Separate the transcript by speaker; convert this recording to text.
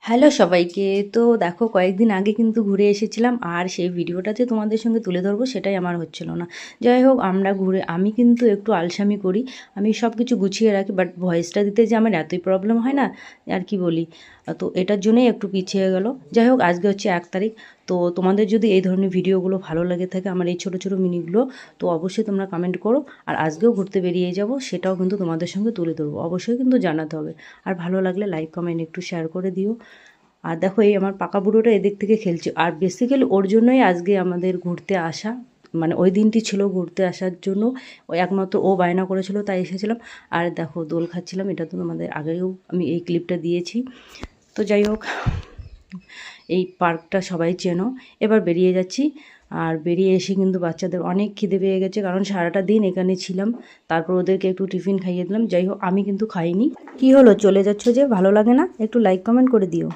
Speaker 1: Hello সবাইকে। তো দেখো কয়েকদিন আগে কিন্তু ঘুরে এসেছিলাম, আর সেই ভিডিওটা যে তোমাদের সঙ্গে তুলে ধরবো সেটাই আমার হচ্ছিল না। যাই হোক, আমি কিন্তু একটু আলসামি করি, আমি সব কিছু গুছিয়ে রাখি, বাট ভয়েসটা দিতে যে আমার এতই প্রবলেম হয় না, আর কি বলি। তো এটার জন্যই একটু পিছিয়ে গেল। যাই হোক, আজকে হচ্ছে 1 তারিখ। তো তোমাদের যদি এই ধরনের ভিডিওগুলো ভালো লাগে থাকে, আমার এই ছোটো ছোটো মিনিগুলো, তো অবশ্যই তোমরা কমেন্ট করো। আর আজকেও ঘুরতে বেরিয়ে যাব, সেটাও কিন্তু তোমাদের সঙ্গে তুলে ধরবো, অবশ্যই কিন্তু জানাতে হবে। আর ভালো লাগলে লাইক কমেন্ট একটু শেয়ার করে দিও। আর দেখো, এই আমার পাকা বুড়োটা এদিক থেকে খেলছে, আর বেসিক্যালি ওর জন্যই আজকে আমাদের ঘুরতে আসা, মানে ওই দিনটি ছিল ঘুরতে আসার জন্য। ওই একমাত্র ও বায়না করেছিল, তাই এসেছিলাম। আর দেখো দোল খাচ্ছিলাম, এটা তো আমাদের আগেও আমি এই ক্লিপটা দিয়েছি। তো যাই হোক, এই পার্কটা সবাই চেনো। এবার বেরিয়ে যাচ্ছি। আর বেরিয়ে এসে কিন্তু বাচ্চাদের অনেক খিদে পেয়ে গেছে, কারণ সারাটা দিন এখানে ছিলাম। তারপর ওদেরকে একটু টিফিন খাইয়ে দিলাম। যাই হোক, আমি কিন্তু খাইনি। কি হলো, চলে যাচ্ছ যে? ভালো লাগে না? একটু লাইক কমেন্ট করে দিও।